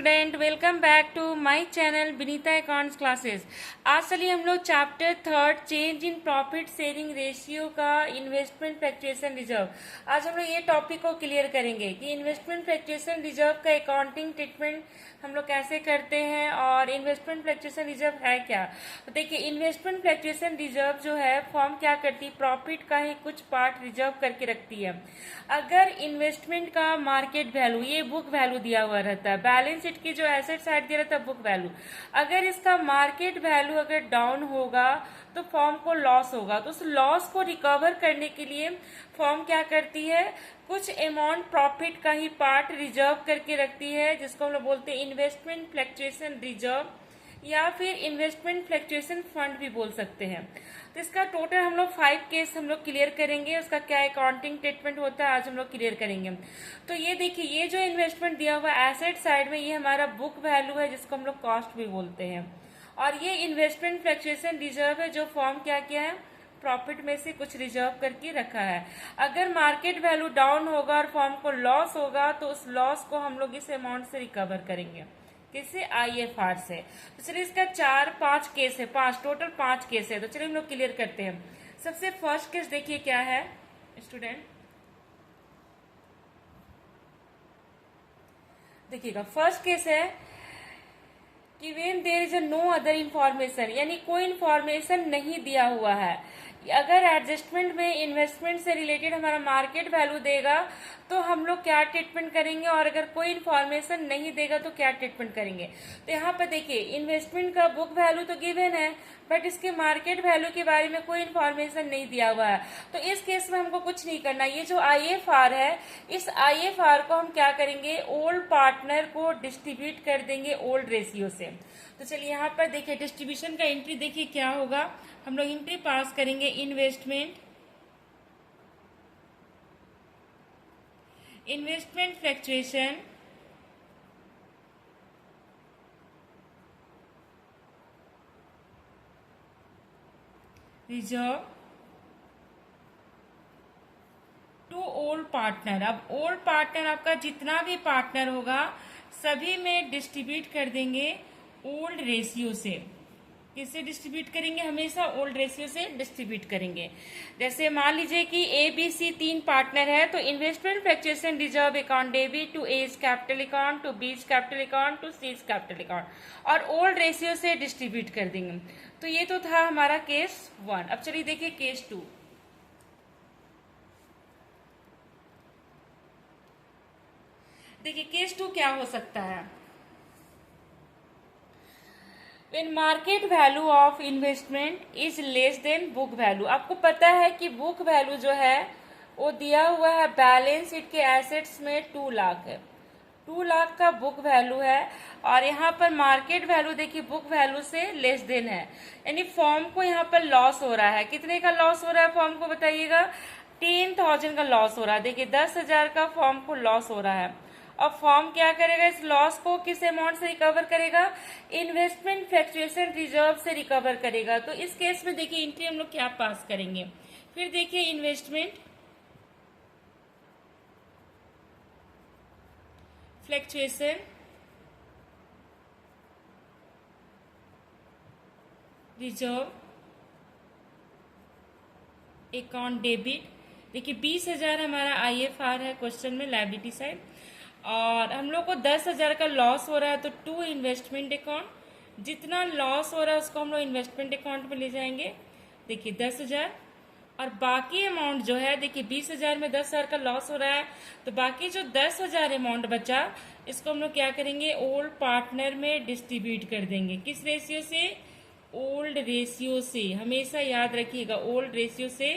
Student, welcome back to my channel Vinita accounts classes. आज चलिए हम लोग chapter 3 change in profit sharing ratio का इन्वेस्टमेंट फ्लक्चुएशन रिजर्व, आज हम लोग ये टॉपिक को क्लियर करेंगे कि इन्वेस्टमेंट फ्लक्चुएशन रिजर्व का अकाउंटिंग ट्रीटमेंट हम लोग कैसे करते हैं और इन्वेस्टमेंट फ्लक्चुएशन रिजर्व है क्या। तो देखिए, इन्वेस्टमेंट फ्लक्चुएशन रिजर्व जो है फॉर्म क्या करती है, प्रॉफिट का ही कुछ पार्ट रिजर्व करके रखती है। अगर इन्वेस्टमेंट का मार्केट वैल्यू, ये बुक वैल्यू दिया हुआ रहता है, बैलेंस शीट की जो एसेट साइड दिया रहता है बुक वैल्यू, अगर इसका मार्केट वैल्यू अगर डाउन होगा तो फॉर्म को लॉस होगा। तो उस लॉस को रिकवर करने के लिए फॉर्म क्या करती है, कुछ अमाउंट प्रॉफिट का ही पार्ट रिजर्व करके रखती है, जिसको हम लोग बोलते हैं इन्वेस्टमेंट फ्लक्चुएशन रिजर्व या फिर इन्वेस्टमेंट फ्लक्चुएशन फंड भी बोल सकते हैं। तो इसका टोटल हम लोग 5 केस हम लोग क्लियर करेंगे, उसका क्या अकाउंटिंग ट्रीटमेंट होता है आज हम लोग क्लियर करेंगे। तो ये देखिए, ये जो इन्वेस्टमेंट दिया हुआ एसेट साइड में, ये हमारा बुक वैल्यू है जिसको हम लोग कॉस्ट भी बोलते हैं, और ये इन्वेस्टमेंट फ्लक्चुएशन रिजर्व है जो फॉर्म क्या किया है, प्रॉफिट में से कुछ रिजर्व करके रखा है। अगर मार्केट वैल्यू डाउन होगा और फॉर्म को लॉस होगा तो उस लॉस को हम लोग इस अमाउंट से रिकवर करेंगे, किससे, IFR से। तो चलिए, इसका 4-5 केस है, टोटल 5 केस है। तो चलिए हम लोग क्लियर करते हैं। सबसे फर्स्ट केस देखिए क्या है स्टूडेंट, देखिएगा फर्स्ट केस है कि when there is no other information, यानी कोई इंफॉर्मेशन नहीं दिया हुआ है। अगर एडजस्टमेंट में इन्वेस्टमेंट से रिलेटेड हमारा मार्केट वैल्यू देगा तो हम लोग क्या ट्रीटमेंट करेंगे, और अगर कोई इन्फॉर्मेशन नहीं देगा तो क्या ट्रीटमेंट करेंगे। तो यहाँ पर देखिए, इन्वेस्टमेंट का बुक वैल्यू तो गिवन है बट इसके मार्केट वैल्यू के बारे में कोई इन्फॉर्मेशन नहीं दिया हुआ है। तो इस केस में हमको कुछ नहीं करना। ये जो IFR है, इस IFR को हम क्या करेंगे, ओल्ड पार्टनर को डिस्ट्रीब्यूट कर देंगे ओल्ड रेशियो से। तो चलिए यहाँ पर देखिए, डिस्ट्रीब्यूशन का एंट्री देखिए क्या होगा, हम लोग एंट्री पास करेंगे investment fluctuation reserve to old partner. अब ओल्ड पार्टनर आपका जितना भी पार्टनर होगा सभी में डिस्ट्रीब्यूट कर देंगे ओल्ड रेशियो से। किससे डिस्ट्रीब्यूट करेंगे, हमेशा ओल्ड रेशियो से डिस्ट्रीब्यूट करेंगे। जैसे मान लीजिए कि ABC 3 पार्टनर है, तो investment fluctuation reserve account debit to A capital account to B capital account to C capital account, और ओल्ड रेशियो से डिस्ट्रीब्यूट कर देंगे। तो ये तो था हमारा केस 1। अब चलिए देखिए केस 2। देखिए केस 2 क्या हो सकता है, when market value of investment is less than book value। आपको पता है कि बुक वैल्यू जो है वो दिया हुआ है बैलेंस शीट के एसेट्स में 2 लाख है, 2 लाख का बुक वैल्यू है, और यहाँ पर मार्केट वैल्यू देखिए बुक वैल्यू से लेस देन है, यानी फॉर्म को यहाँ पर लॉस हो रहा है। कितने का लॉस हो रहा है फॉर्म को बताइएगा, 10,000 का लॉस हो रहा है। देखिए 10,000 का फॉर्म को लॉस हो रहा है, और फॉर्म क्या करेगा, इस लॉस को किस अमाउंट से रिकवर करेगा, इन्वेस्टमेंट फ्लक्चुएशन रिजर्व से रिकवर करेगा। तो इस केस में देखिए एंट्री हम लोग क्या पास करेंगे, फिर देखिए investment fluctuation reserve account debit. देखिए 20,000 हमारा IFR है क्वेश्चन में, लायबिलिटी साइड, और हम लोग को 10,000 का लॉस हो रहा है, तो टू इन्वेस्टमेंट अकाउंट, जितना लॉस हो रहा है उसको हम लोग इन्वेस्टमेंट अकाउंट में ले जाएंगे। देखिए 10,000, और बाकी अमाउंट जो है, देखिए 20,000 में 10,000 का लॉस हो रहा है, तो बाकी जो 10,000 अमाउंट बचा इसको हम लोग क्या करेंगे, ओल्ड पार्टनर में डिस्ट्रीब्यूट कर देंगे। किस रेशियो से, ओल्ड रेशियो से, हमेशा याद रखिएगा ओल्ड रेशियो से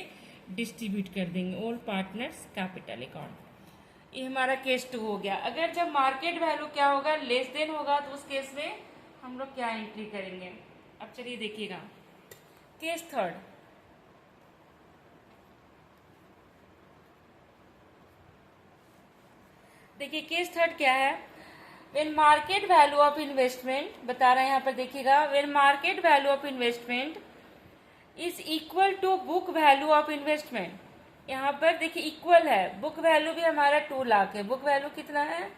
डिस्ट्रीब्यूट कर देंगे ओल्ड पार्टनर्स कैपिटल अकाउंट। ये हमारा केस 2 हो गया। अगर जब मार्केट वैल्यू क्या होगा, लेस देन होगा, तो उस केस में हम लोग क्या एंट्री करेंगे। अब चलिए देखिएगा केस 3। देखिए केस 3 क्या है, when market value of investment बता रहा है यहाँ पर, देखिएगा when market value of investment is equal to book value of investment. यहाँ पर देखिए इक्वल है, बुक वैल्यू भी हमारा 2 लाख है, बुक वैल्यू कितना है,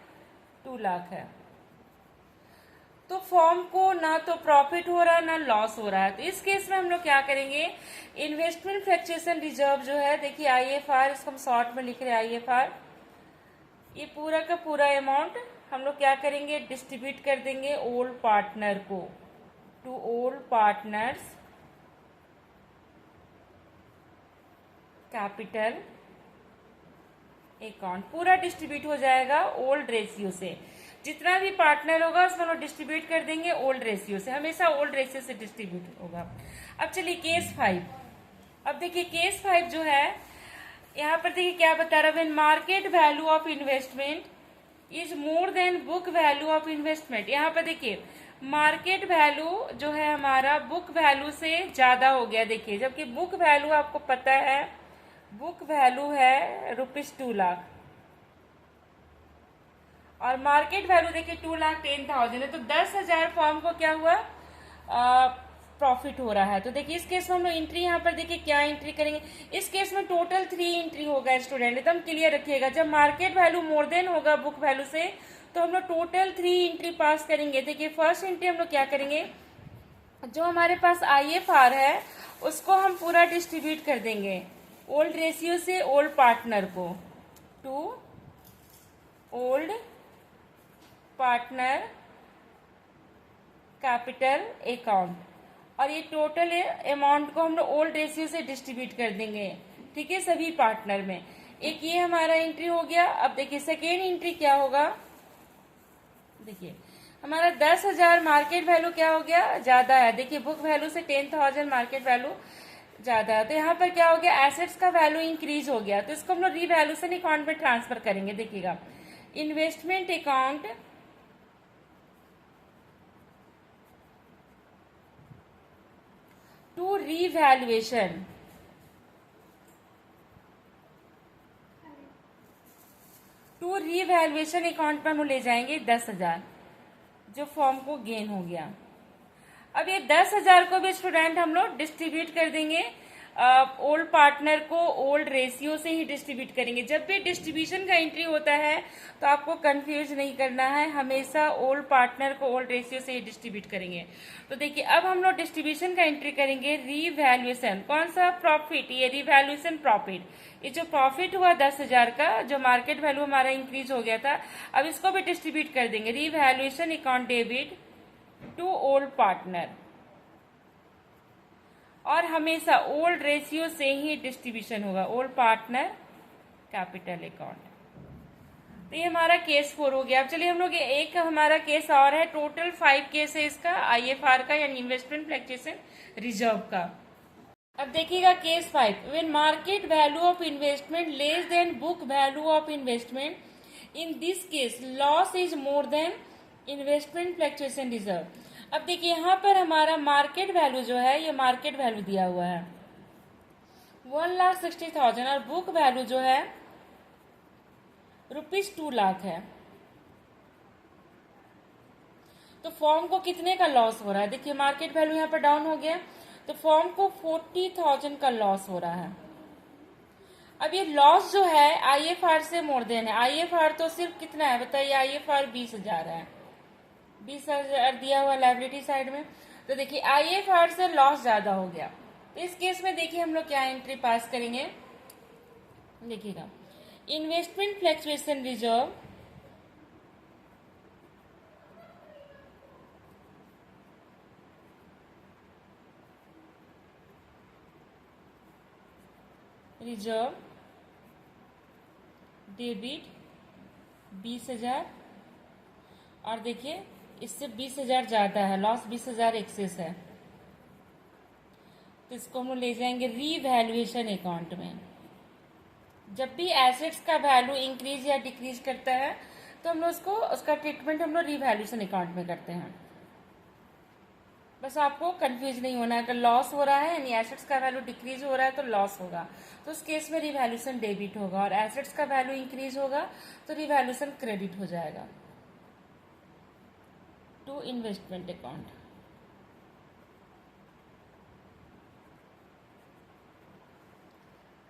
2 लाख है। तो फॉर्म को ना तो प्रॉफिट हो रहा है ना लॉस हो रहा है। तो इस केस में हम लोग क्या करेंगे, इन्वेस्टमेंट फ्लक्चुएशन रिजर्व जो है, देखिए IFR, इसको हम शॉर्ट में लिख रहे हैं IFR, ये पूरा का पूरा अमाउंट हम लोग क्या करेंगे, डिस्ट्रीब्यूट कर देंगे ओल्ड पार्टनर को, to old partners capital account. पूरा डिस्ट्रीब्यूट हो जाएगा ओल्ड रेशियो से, जितना भी पार्टनर होगा उसमें हम लोग डिस्ट्रीब्यूट कर देंगे ओल्ड रेशियो से, हमेशा ओल्ड रेशियो से डिस्ट्रीब्यूट होगा। अब चलिए केस 5। अब देखिए केस 5 जो है, यहाँ पर देखिए क्या बता रहा है, when market value of investment is more than book value of investment. यहाँ पर देखिए मार्केट वैल्यू जो है हमारा बुक वैल्यू से ज्यादा हो गया, देखिए, जबकि बुक वैल्यू आपको पता है, बुक वैल्यू है ₹2,00,000 और मार्केट वैल्यू देखिए 2,10,000 है। तो 10,000 फॉर्म को क्या हुआ, प्रॉफिट हो रहा है। तो देखिए इस केस में हम लोग एंट्री यहाँ पर देखिए क्या एंट्री करेंगे, इस केस में टोटल 3 एंट्री होगा स्टूडेंट, एकदम क्लियर रखिएगा। जब मार्केट वैल्यू मोर देन होगा बुक वैल्यू से तो हम लोग टोटल 3 एंट्री पास करेंगे। देखिए फर्स्ट एंट्री हम लोग क्या करेंगे, जो हमारे पास IFR है उसको हम पूरा डिस्ट्रीब्यूट कर देंगे ओल्ड रेशियो से ओल्ड पार्टनर को, to old partner capital account, और ये टोटल अमाउंट को हम लोग ओल्ड रेशियो से डिस्ट्रीब्यूट कर देंगे, ठीक है, सभी पार्टनर में। एक ये हमारा एंट्री हो गया। अब देखिए सेकेंड एंट्री क्या होगा, देखिए हमारा 10,000 मार्केट वैल्यू क्या हो गया, ज्यादा है, देखिए बुक वैल्यू से 10,000 मार्केट वैल्यू ज्यादा है। तो यहाँ पर क्या हो गया, एसेट्स का वैल्यू इंक्रीज हो गया, तो इसको हम लोग रीवैल्यूएशन अकाउंट में ट्रांसफर करेंगे। देखिएगा investment account to revaluation, to revaluation account पर हम ले जाएंगे 10,000 जो फॉर्म को गेन हो गया। अब ये 10,000 को भी स्टूडेंट हम लोग डिस्ट्रीब्यूट कर देंगे ओल्ड पार्टनर को ओल्ड रेशियो से ही डिस्ट्रीब्यूट करेंगे। जब भी डिस्ट्रीब्यूशन का एंट्री होता है तो आपको कंफ्यूज नहीं करना है, हमेशा ओल्ड पार्टनर को ओल्ड रेशियो से ही डिस्ट्रीब्यूट करेंगे। तो देखिए अब हम लोग डिस्ट्रीब्यूशन का एंट्री करेंगे रीवैल्यूएशन, कौन सा, प्रॉफिट, ये रीवैल्यूएशन प्रॉफिट, ये जो प्रॉफिट हुआ 10,000 का, जो मार्केट वैल्यू हमारा इंक्रीज हो गया था, अब इसको भी डिस्ट्रीब्यूट कर देंगे revaluation account debit to old partner, और हमेशा ओल्ड रेशियो से ही डिस्ट्रीब्यूशन होगा, ओल्ड पार्टनर कैपिटल अकाउंट। तो ये हमारा केस 4 हो गया। अब चलिए हम लोग एक हमारा केस और है, टोटल 5 केस है इसका, IFR का यानी इन्वेस्टमेंट फ्लक्चुएशन रिजर्व का। अब देखिएगा case 5, when market value of investment less than book value of investment, in this case laws is more than investment fluctuation reserve. अब देखिए यहाँ पर हमारा मार्केट वैल्यू जो है, ये मार्केट वैल्यू दिया हुआ है 1,60,000 और बुक वैल्यू जो है ₹2,00,000 है। तो फॉर्म को कितने का लॉस हो रहा है, देखिए मार्केट वैल्यू यहाँ पर डाउन हो गया तो फॉर्म को 40,000 का लॉस हो रहा है। अब ये लॉस जो है IFR से मोर देन है, IFR तो सिर्फ कितना है बताइए, IFR 20,000 है, 20,000 दिया हुआ लायबिलिटी साइड में। तो देखिए IFR से लॉस ज्यादा हो गया, तो इस केस में देखिए हम लोग क्या एंट्री पास करेंगे, देखिएगा इन्वेस्टमेंट फ्लक्चुएशन रिजर्व डेबिट 20,000, और देखिए इससे 20,000 ज्यादा है, लॉस 20,000 एक्सेस है, तो इसको हम लोग ले जाएंगे रीवैल्यूएशन अकाउंट में। जब भी एसेट्स का वैल्यू इंक्रीज या डिक्रीज करता है तो हम लोग उसका ट्रीटमेंट हम लोग रीवैल्यूएशन अकाउंट में करते हैं। बस आपको कंफ्यूज नहीं होना है, अगर लॉस हो रहा है यानी एसेट्स का वैल्यू डिक्रीज हो रहा है तो लॉस होगा, तो उस केस में रीवैल्यूएशन डेबिट होगा, और एसेट्स का वैल्यू इंक्रीज होगा तो रीवैल्यूएशन क्रेडिट हो जाएगा टू इन्वेस्टमेंट अकाउंट।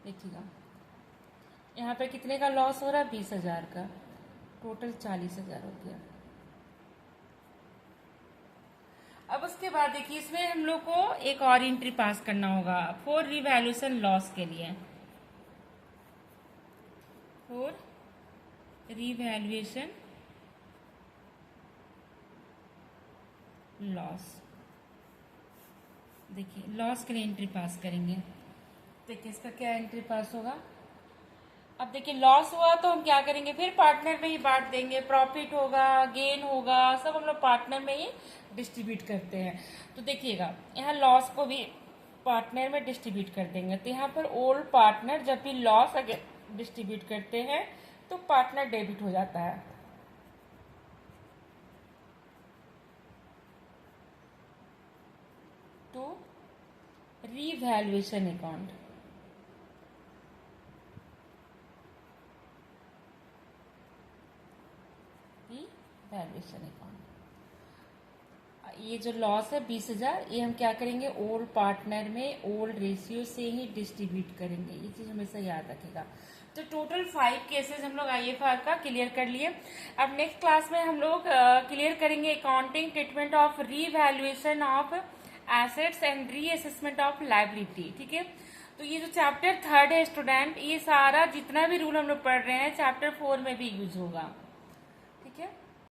देखिएगा यहाँ पे कितने का लॉस हो रहा है, 20,000 का, टोटल 40,000 हो गया। बाद देखिए इसमें हम लोग को एक और एंट्री पास करना होगा फॉर रिवैल्यूएशन लॉस के लिए, फॉर रिवैल्यूएशन लॉस। देखिए लॉस के लिए एंट्री पास करेंगे। देखिए इसका क्या एंट्री पास होगा। अब देखिए लॉस हुआ तो हम क्या करेंगे, फिर पार्टनर में ही बांट देंगे। प्रॉफिट होगा, गेन होगा, सब हम लोग पार्टनर में ही डिस्ट्रीब्यूट करते हैं। तो देखिएगा यहाँ लॉस को भी पार्टनर में डिस्ट्रीब्यूट कर देंगे। तो यहाँ पर ओल्ड पार्टनर जब भी लॉस अगर डिस्ट्रीब्यूट करते हैं तो पार्टनर डेबिट हो जाता है। तो रिवैल्यूएशन अकाउंट, रिवैल्यूएशन अकाउंट। ये जो लॉस है 20,000, ये हम क्या करेंगे, ओल्ड पार्टनर में ओल्ड रेशियो से ही डिस्ट्रीब्यूट करेंगे। ये चीज हमेशा याद रखेगा। तो टोटल 5 केसेस हम लोग IFR का क्लियर कर लिए। अब नेक्स्ट क्लास में हम लोग क्लियर करेंगे accounting treatment of revaluation of assets and reassessment of liability. ठीक है, तो ये जो चैप्टर 3 है स्टूडेंट, ये सारा जितना भी रूल हम लोग पढ़ रहे हैं चैप्टर 4 में भी यूज होगा। ठीक है।